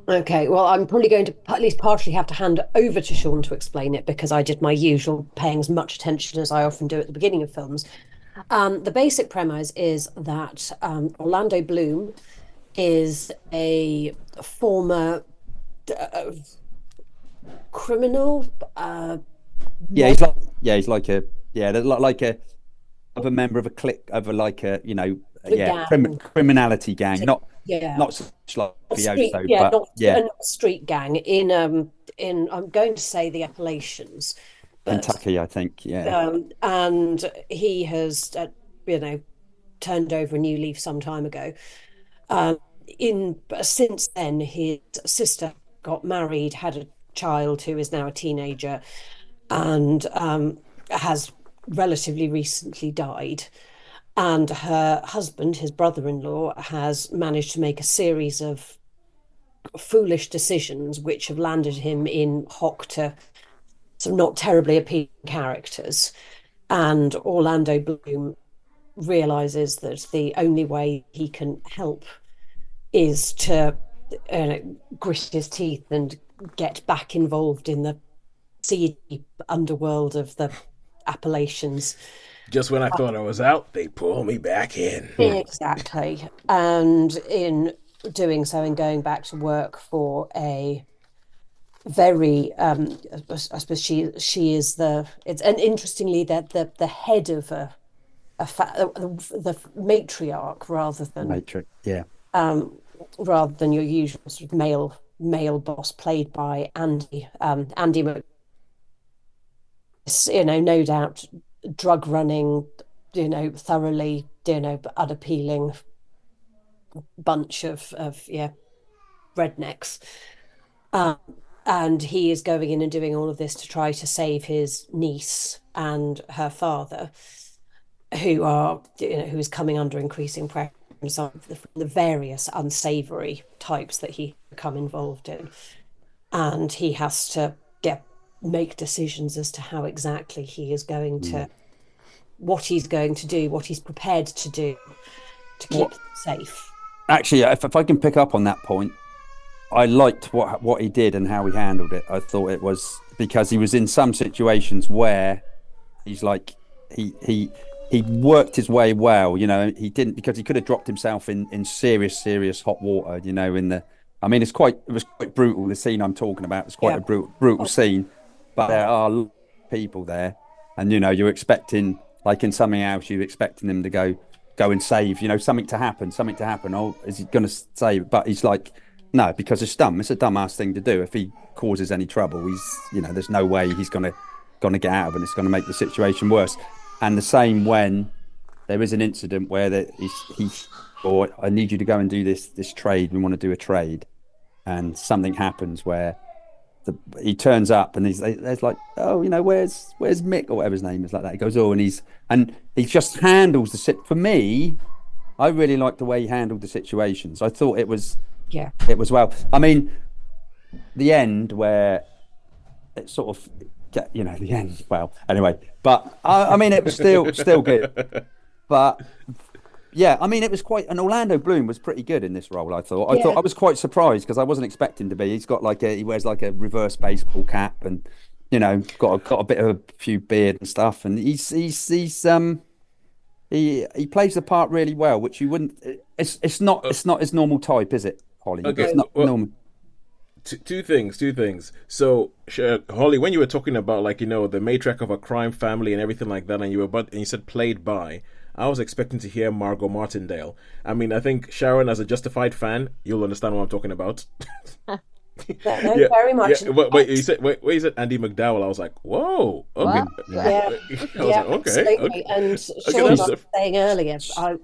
Okay, well, I'm probably going to at least partially have to hand it over to Sean to explain it because I did my usual paying as much attention as I often do at the beginning of films. The basic premise is that Orlando Bloom is a former uh, criminal, Yeah, mob he's like a like a of a member of a clique of a like a gang. criminality gang, Yeah, not such like a street, Fioso, yeah, but not yeah, a street gang in I'm going to say the Appalachians, but Kentucky, I think. Yeah, and he has you know turned over a new leaf some time ago. Um, in Since then, his sister got married, had a child who is now a teenager, and has relatively recently died. And her husband, his brother-in-law, has managed to make a series of foolish decisions which have landed him in hock to some not terribly appealing characters. And Orlando Bloom realizes that the only way he can help is to uh, grit his teeth and get back involved in the seedy underworld of the Appalachians. Just when I thought I was out, they pull me back in. Exactly. And in doing so, and going back to work for a very I suppose she is the it's and interestingly that the head of the matriarch Matrix. Yeah, um rather than your usual sort of male boss played by Andy no doubt drug running, thoroughly, unappealing bunch of yeah, rednecks. Um, and he is going in and doing all of this to try to save his niece and her father, who is coming under increasing pressure from some of the various unsavory types that he become involved in. And he has to make decisions as to how exactly he is going mm. to what he's going to do, what he's prepared to do to keep What them safe. actually, if I can pick up on that point, I liked what he did and how he handled it. I thought it was because he was in some situations where he's like he worked his way well. He didn't because he could have dropped himself in serious hot water. In the I mean, it was quite brutal. The scene I'm talking about is quite Yeah. a brutal Oh, scene, but there are people there, and you're expecting like in something else, you're expecting them to go and save. Something to happen. Oh, is he going to save? But he's like, no, because it's dumb. It's a dumbass thing to do. If he causes any trouble, there's no way he's gonna get out of it. It's gonna make the situation worse. And the same when there is an incident where or I need you to go and do this trade. We want to do a trade, and something happens where he turns up and there's like, oh, where's Mick or whatever his name is like that. He goes, oh, and he just handles the sit. For me, I really liked the way he handled the situations. I thought yeah. it was well. I mean, the end where it sort of, the end. Well, anyway, but I mean, it was still good. But yeah, I mean, it was quite. And Orlando Bloom was pretty good in this role. I thought. I thought Yeah. I was quite surprised because I wasn't expecting to be. He wears like a reverse baseball cap and got a bit of a few beard and stuff, and he plays the part really well, which you wouldn't. Uh, It's not his normal type, is it, Holly? okay, It's not well, normal. two things. Two things. So, Holly, when you were talking about like the matriarch of a crime family and everything like that, and you said played by, I was expecting to hear Margot Martindale. I mean, I think Sharon, as a Justified fan, you'll understand what I'm talking about. No, Yeah, very yeah. much. In Wait, fact, you said Andy McDowell. I was like, whoa, okay. What? Yeah, Yeah. yeah, I was yeah, like, okay, absolutely. okay, And okay. Sean That's was saying earlier,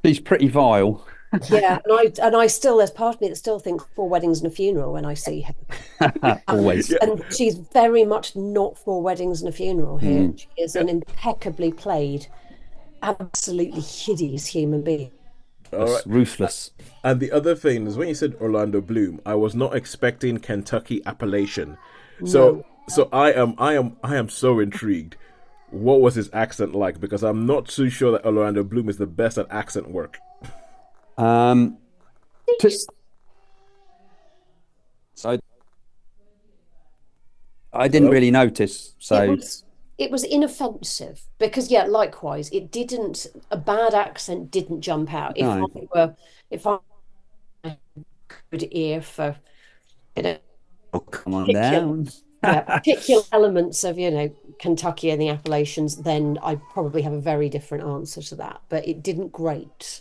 she's pretty vile. yeah, and I still, there's part of me that still thinks Four Weddings and a Funeral when I see her. Always. yeah. And she's very much not Four Weddings and a Funeral here. Mm. She is Yeah. an impeccably played, absolutely hideous human being. All right. Ruthless. And the other thing is when you said Orlando Bloom, I was not expecting Kentucky Appalachian. So No. so I am so intrigued. What was his accent like? Because I'm not too sure that Orlando Bloom is the best at accent work. Um, to, So I didn't Hello? really notice. It So was it was inoffensive because yeah, likewise, it didn't a bad accent didn't jump out. no, If I had a good ear for you know oh, come on particular down. particular elements of Kentucky and the Appalachians, then I probably have a very different answer to that. But it didn't grate,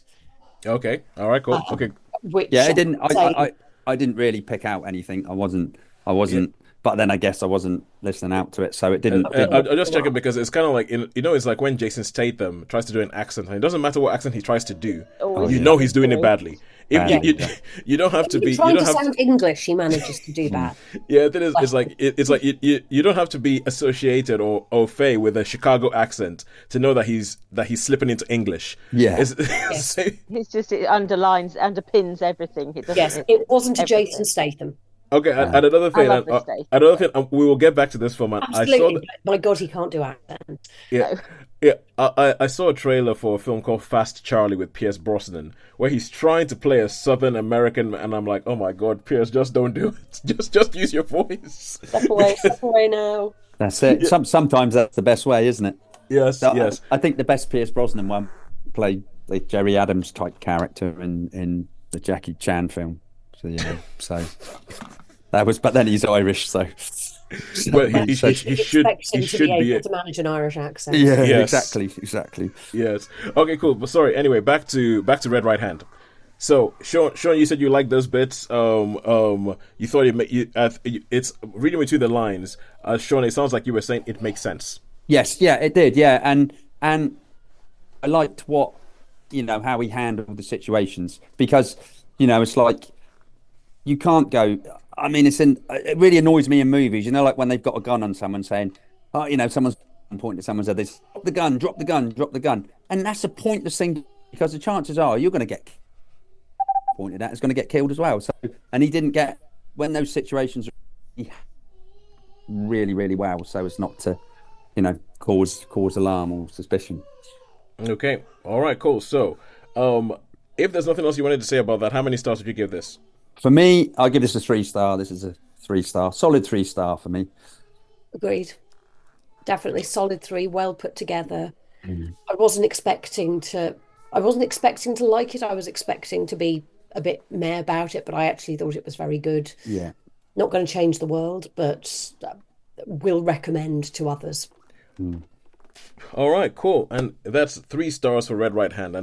Okay. All right. Cool. um, Okay. Yeah, which it I didn't. would say I didn't really pick out anything. I wasn't. I Yeah. wasn't. But then I guess I wasn't listening out to it, so it didn't. I'll Didn't. just check it because it's kind of like it's like when Jason Statham tries to do an accent, and it doesn't matter what accent he tries to do, Oh Always you the yeah, know same he's doing it thing. badly. If yeah. badly. Yeah. you don't have to Even be, you trying don't to have sound English, he manages to do that. yeah. Then it's Bless like him. you don't have to be associated or au fait with a Chicago accent to know that he's slipping into English. Yeah. Yes, It's just it underpins everything. It doesn't. yes, it wasn't a Jason Everything. Statham. Okay, and another I thing, love this day. another thing, we will get back to this film. And I saw, Absolutely. My God, he can't do accents. yeah, No. yeah, I saw a trailer for a film called Fast Charlie with Pierce Brosnan, where he's trying to play a Southern American, and I'm like, oh my God, Pierce, just don't do it. Just use your voice. Step away now. That's it. Sometimes that's the best way, isn't it? Yes, So yes. I think the best Pierce Brosnan one played the Jerry Adams type character in the Jackie Chan film. So yeah, so that was. But then he's Irish, so. But he So- should Expect him to should be be able it. to manage an Irish accent. Yeah, Yes. exactly. Yes. Okay, cool. But sorry. Anyway, back to Red Right Hand. So, Sean, you said you liked those bits. You thought it's reading between the lines. Sean, it sounds like you were saying it makes sense. Yes, yeah, it did. Yeah, and I liked what how he handled the situations because it's like you can't go. I mean, it really annoys me in movies. Like when they've got a gun on someone saying, oh, someone's pointing at someone said this, drop the gun, and that's a pointless thing because the chances are you're going to get pointed at, is going to get killed as well. So, and he didn't get when those situations really, really well, so as not to, cause alarm or suspicion. Okay. All right. Cool. So, if there's nothing else you wanted to say about that, how many stars would you give this? For me, I'll give this a 3-star. This is a 3-star, solid 3-star for me. Agreed. Definitely solid 3, well put together. I wasn't expecting to like it. I was expecting to be a bit meh about it, but I actually thought it was very good. Yeah. Not going to change the world, but will recommend to others. All right. Cool. And that's 3 stars for Red Right Hand. And